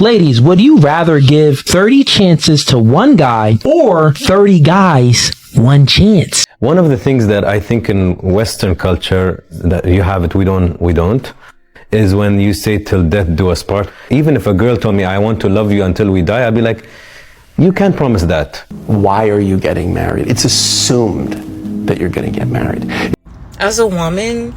Ladies, would you rather give 30 chances to one guy or 30 guys one chance? One of the things that I think in Western culture that you have it, we don't, is when you say till death do us part. Even if a girl told me I want to love you until we die, I'd be like, you can't promise that. Why are you getting married? It's assumed that you're going to get married. As a woman,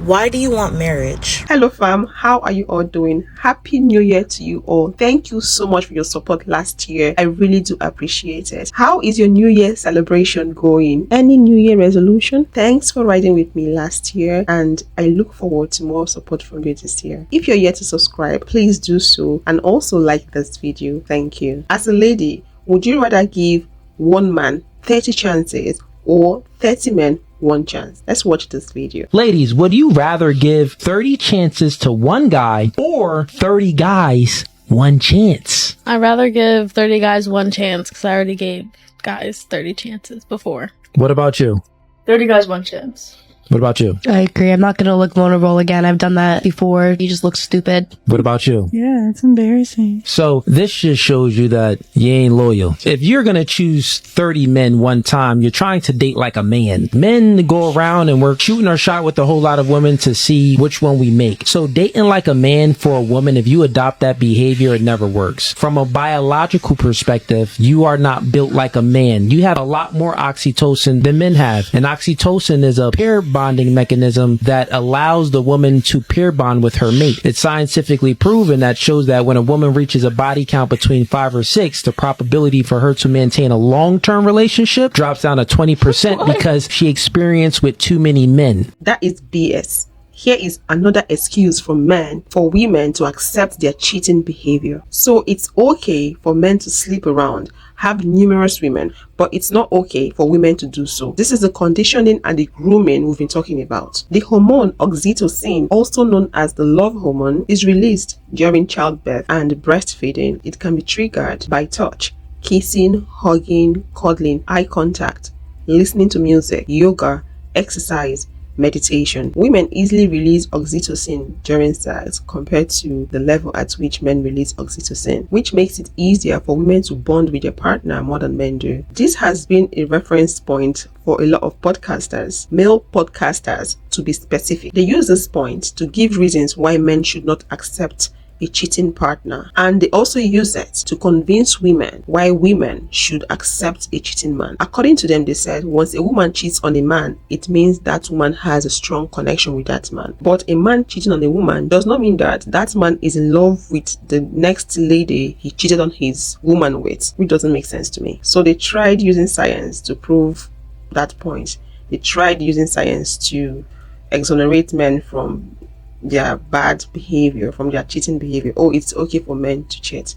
why do you want marriage? Hello fam, how are you all doing? Happy New Year to you all. Thank you so much for your support last year. I really do appreciate it. How is your New Year celebration going? Any New Year resolution? Thanks for riding with me last year, and I look forward to more support from you this year. If you're yet to subscribe, please do so, and also like this video. Thank you. As a lady, would you rather give one man 30 chances or 30 men one chance? Let's watch this video. Ladies, would you rather give 30 chances to one guy or 30 guys one chance? I'd rather give 30 guys one chance because I already gave guys 30 chances before. What about you? 30 guys one chance. What about you? I agree. I'm not going to look vulnerable again. I've done that before. You just look stupid. What about you? Yeah, it's embarrassing. So this just shows you that you ain't loyal. If you're going to choose 30 men one time, you're trying to date like a man. Men go around and we're shooting our shot with a whole lot of women to see which one we make. So dating like a man for a woman, if you adopt that behavior, it never works. From a biological perspective, you are not built like a man. You have a lot more oxytocin than men have. And oxytocin is a pair bonding mechanism that allows the woman to pair bond with her mate. It's scientifically proven that shows that when a woman reaches a body count between 5 or 6, the probability for her to maintain a long-term relationship drops down to 20% because she experienced with too many men. That is BS. Here is another excuse for men for women to accept their cheating behavior. So it's okay for men to sleep around, have numerous women, but it's not okay for women to do so. This is the conditioning and the grooming we've been talking about. The hormone oxytocin, also known as the love hormone, is released during childbirth and breastfeeding. It can be triggered by touch, kissing, hugging, cuddling, eye contact, listening to music, yoga, exercise, meditation. Women easily release oxytocin during sex compared to the level at which men release oxytocin, which makes it easier for women to bond with their partner more than men do. This has been a reference point for a lot of podcasters, male podcasters to be specific. They use this point to give reasons why men should not accept a cheating partner, and they also use it to convince women why women should accept a cheating man. According to them, they said once a woman cheats on a man, it means that woman has a strong connection with that man. But a man cheating on a woman does not mean that that man is in love with the next lady he cheated on his woman with, which doesn't make sense to me. So they tried using science to prove that point. They tried using science to exonerate men from their bad behavior, from their cheating behavior. Oh, it's okay for men to cheat.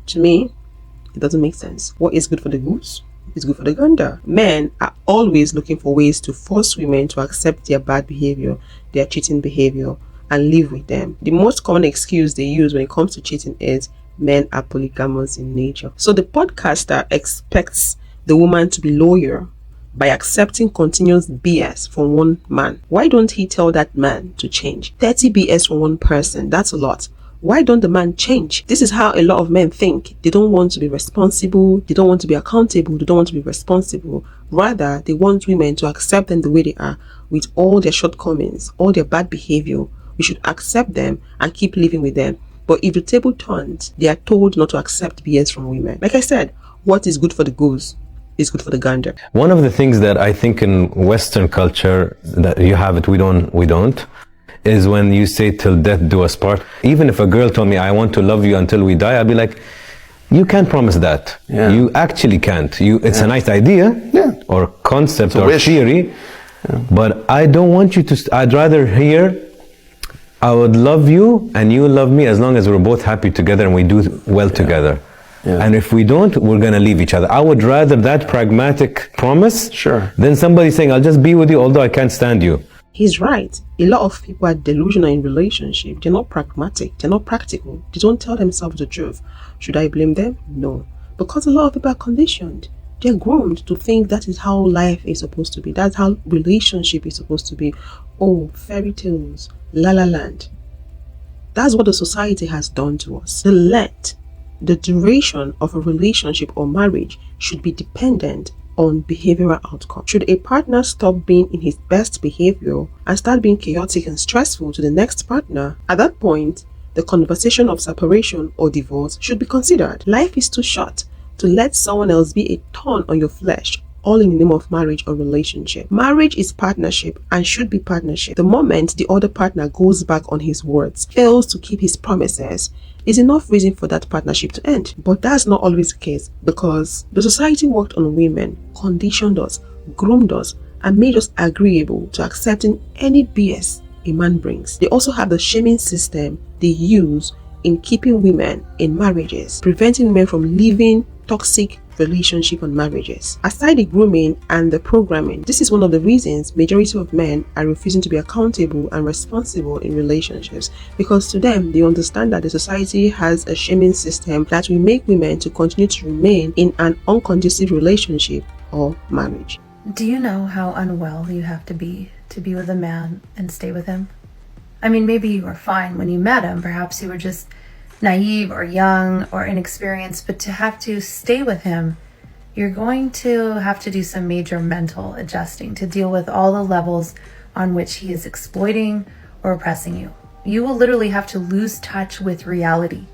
To me, it doesn't make sense. What is good for the goose is good for the gander. Men are always looking for ways to force women to accept their bad behavior, their cheating behavior, and live with them. The most common excuse they use when it comes to cheating is men are polygamous in nature. So the podcaster expects the woman to be loyal by accepting continuous BS from one man. Why don't he tell that man to change? 30 BS from one person, that's a lot. Why don't the man change? This is how a lot of men think. They don't want to be responsible, they don't want to be accountable, they don't want to be responsible. Rather, they want women to accept them the way they are, with all their shortcomings, all their bad behavior. We should accept them and keep living with them. But if the table turns, they are told not to accept BS from women. Like I said, what is good for the goose is good for the gander. One of the things that I think in Western culture that you have it, we don't, is when you say till death do us part. Even if a girl told me I want to love you until we die, I'd be like, you can't promise that. Yeah. You actually can't. It's a nice idea, or concept or wish. Theory, but I don't want you to. I'd rather hear, I would love you and you love me as long as we're both happy together and we do well together. Yeah. And if we don't, we're going to leave each other. I would rather that pragmatic promise than somebody saying, I'll just be with you although I can't stand you. He's right. A lot of people are delusional in relationship. They're not pragmatic. They're not practical. They don't tell themselves the truth. Should I blame them? No. Because a lot of people are conditioned. They're groomed to think that is how life is supposed to be. That's how relationship is supposed to be. Oh, fairy tales, la la land. That's what the society has done to us. The length, the duration of a relationship or marriage should be dependent on behavioral outcome. Should a partner stop being in his best behavior and start being chaotic and stressful to the next partner, at that point, the conversation of separation or divorce should be considered. Life is too short to let someone else be a thorn on your flesh, all in the name of marriage or relationship. Marriage is partnership and should be partnership. The moment the other partner goes back on his words, fails to keep his promises, is enough reason for that partnership to end. But that's not always the case, because the society worked on women, conditioned us, groomed us, and made us agreeable to accepting any BS a man brings. They also have the shaming system they use in keeping women in marriages, preventing men from leaving toxic relationship and marriages. Aside the grooming and the programming, this is one of the reasons majority of men are refusing to be accountable and responsible in relationships, because to them, they understand that the society has a shaming system that will make women to continue to remain in an unconducive relationship or marriage. Do you know how unwell you have to be with a man and stay with him? I mean, maybe you were fine when you met him. Perhaps you were just naive or young or inexperienced, but to have to stay with him, you're going to have to do some major mental adjusting to deal with all the levels on which he is exploiting or oppressing you. You will literally have to lose touch with reality.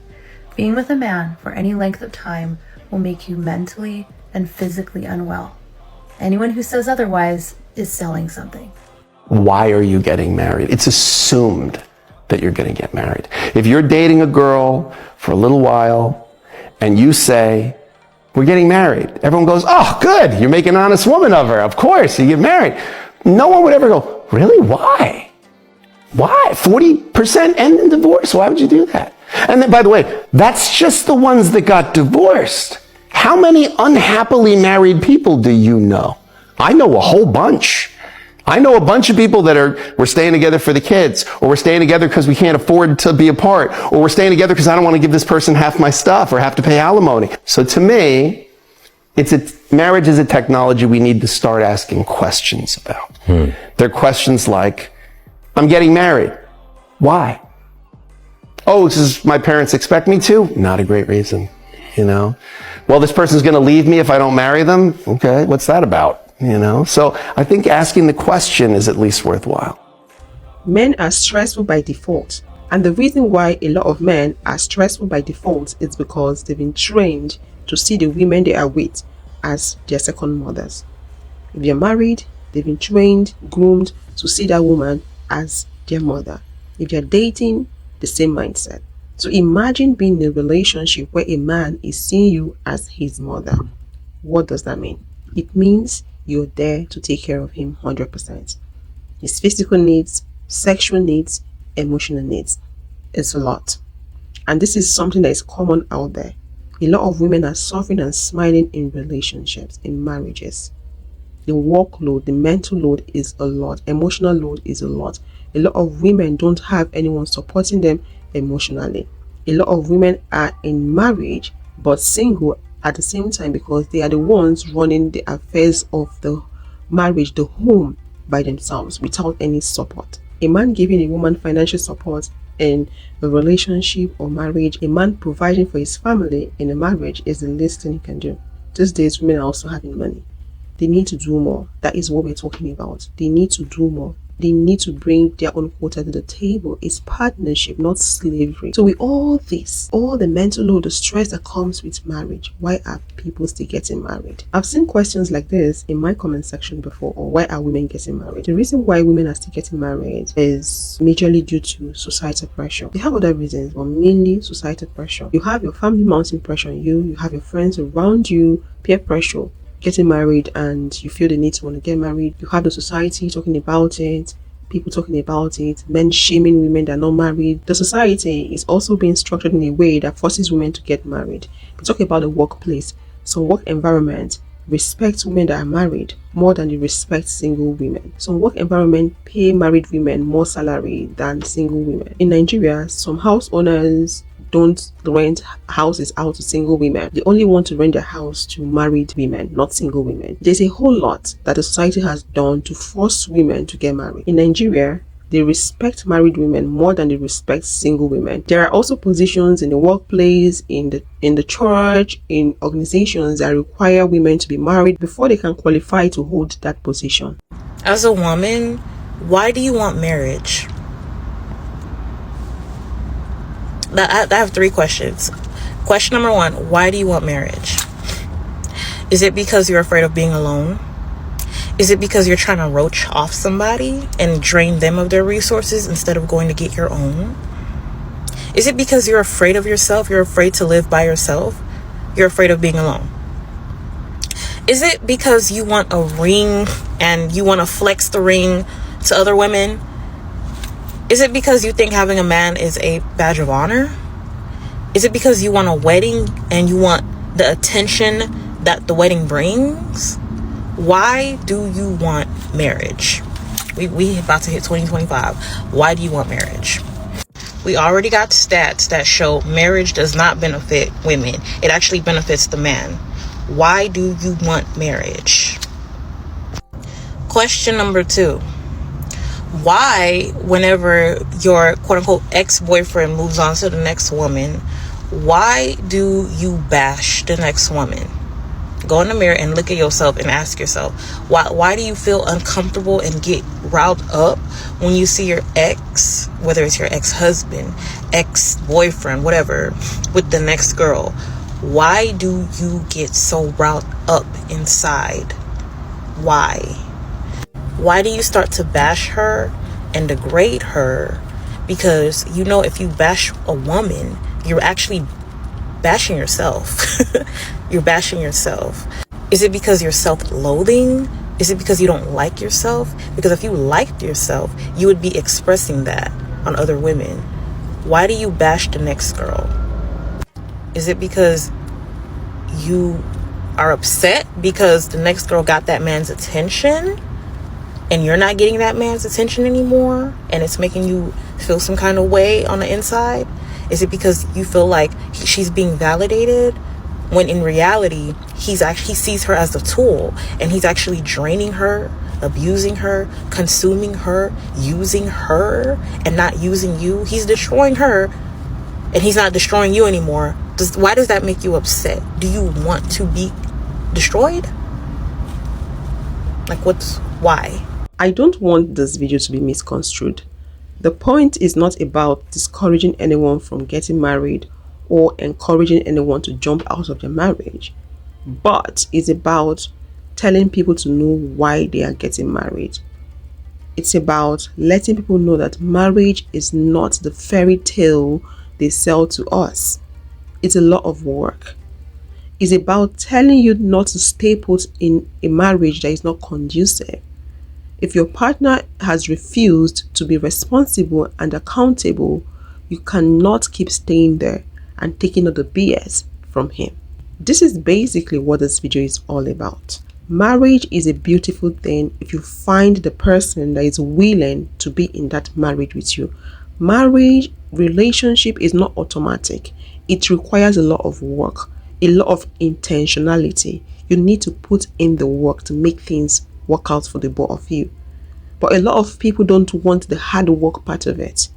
Being with a man for any length of time will make you mentally and physically unwell. Anyone who says otherwise is selling something. Why are you getting married? It's assumed that you're going to get married. If you're dating a girl for a little while and you say, we're getting married, everyone goes, oh, good, you're making an honest woman of her. Of course, you get married. No one would ever go, really? Why? Why? 40% end in divorce? Why would you do that? And then, by the way, that's just the ones that got divorced. How many unhappily married people do you know? I know a whole bunch. I know a bunch of people that we're staying together for the kids, or we're staying together because we can't afford to be apart, or we're staying together because I don't want to give this person half my stuff or have to pay alimony. So to me, marriage is a technology we need to start asking questions about. They're questions like, I'm getting married. Why? Oh, because my parents expect me to? Not a great reason, you know? Well, this person's going to leave me if I don't marry them? Okay, what's that about? You know, so I think asking the question is at least worthwhile. Men are stressful by default, and the reason why a lot of men are stressful by default is because they've been trained to see the women they are with as their second mothers. If you're married, they've been trained, groomed to see that woman as their mother. If you're dating, the same mindset. So imagine being in a relationship where a man is seeing you as his mother. What does that mean? It means you're there to take care of him 100%. His physical needs, sexual needs, emotional needs. It's a lot. And this is something that is common out there. A lot of women are suffering and smiling in relationships, in marriages. The workload, the mental load is a lot. Emotional load is a lot. A lot of women don't have anyone supporting them emotionally. A lot of women are in marriage but single at the same time because they are the ones running the affairs of the marriage, the home, by themselves without any support. A man giving a woman financial support in a relationship or marriage, a man providing for his family in a marriage is the least thing he can do. These days, women are also having money. They need to do more. That is what we're talking about. They need to do more. They need to bring their own quota to the table. It's partnership, not slavery. So with all this, all the mental load, the stress that comes with marriage, why are people still getting married? I've seen questions like this in my comment section before, or why are women getting married? The reason why women are still getting married is majorly due to societal pressure. They have other reasons, but mainly societal pressure. You have your family mounting pressure on you, you have your friends around you, peer pressure, getting married, and you feel the need to want to get married. You have the society talking about it, people talking about it, men shaming women that are not married. The society is also being structured in a way that forces women to get married. We talk about the workplace. Some work environment respect women that are married more than they respect single women. Some work environment pay married women more salary than single women. In Nigeria, some house owners don't rent houses out to single women. They only want to rent their house to married women, not single women. There's a whole lot that the society has done to force women to get married. In Nigeria, they respect married women more than they respect single women. There are also positions in the workplace, in the church, in organizations that require women to be married before they can qualify to hold that position. As a woman, why do you want marriage? I have 3 questions. Question number 1, why do you want marriage? Is it because you're afraid of being alone? Is it because you're trying to roach off somebody and drain them of their resources instead of going to get your own? Is it because you're afraid of yourself? You're afraid to live by yourself? You're afraid of being alone? Is it because you want a ring and you want to flex the ring to other women? Is it because you think having a man is a badge of honor? Is it because you want a wedding and you want the attention that the wedding brings? Why do you want marriage? We about to hit 2025. Why do you want marriage? We already got stats that show marriage does not benefit women. It actually benefits the man. Why do you want marriage? Question number 2. Why, whenever your quote-unquote ex-boyfriend moves on to the next woman, why do you bash the next woman? Go in the mirror and look at yourself and ask yourself, why do you feel uncomfortable and get riled up when you see your ex, whether it's your ex-husband, ex-boyfriend, whatever, with the next girl? Why do you get so riled up inside? Why? Why do you start to bash her and degrade her? Because you know, if you bash a woman, you're actually bashing yourself. You're bashing yourself. Is it because you're self-loathing? Is it because you don't like yourself? Because if you liked yourself, you would be expressing that on other women. Why do you bash the next girl? Is it because you are upset because the next girl got that man's attention and you're not getting that man's attention anymore and it's making you feel some kind of way on the inside? Is it because you feel like she's being validated when in reality he sees her as a tool and he's actually draining her, abusing her, consuming her, using her, and not using you? He's destroying her and he's not destroying you anymore. Why does that make you upset? Do you want to be destroyed? Like, why? I don't want this video to be misconstrued. The point is not about discouraging anyone from getting married or encouraging anyone to jump out of their marriage, but it's about telling people to know why they are getting married. It's about letting people know that marriage is not the fairy tale they sell to us. It's a lot of work. It's about telling you not to stay put in a marriage that is not conducive. If your partner has refused to be responsible and accountable, you cannot keep staying there and taking all the BS from him. This is basically what this video is all about. Marriage is a beautiful thing if you find the person that is willing to be in that marriage with you. Marriage relationship is not automatic. It requires a lot of work, a lot of intentionality. You need to put in the work to make things work out for the both of you. But a lot of people don't want the hard work part of it.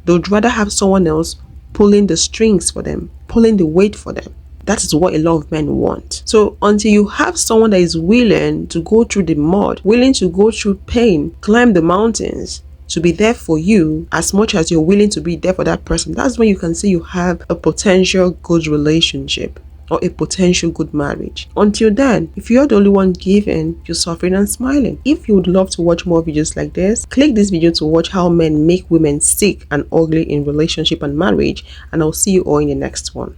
They'd rather have someone else pulling the strings for them, pulling the weight for them. That is what a lot of men want. So until you have someone that is willing to go through the mud, willing to go through pain, climb the mountains, to be there for you as much as you're willing to be there for that person, that's when you can say you have a potential good relationship or a potential good marriage. Until then, if you're the only one giving, you're suffering and smiling. If you would love to watch more videos like this, click this video to watch how men make women sick and ugly in relationship and marriage, and I'll see you all in the next one.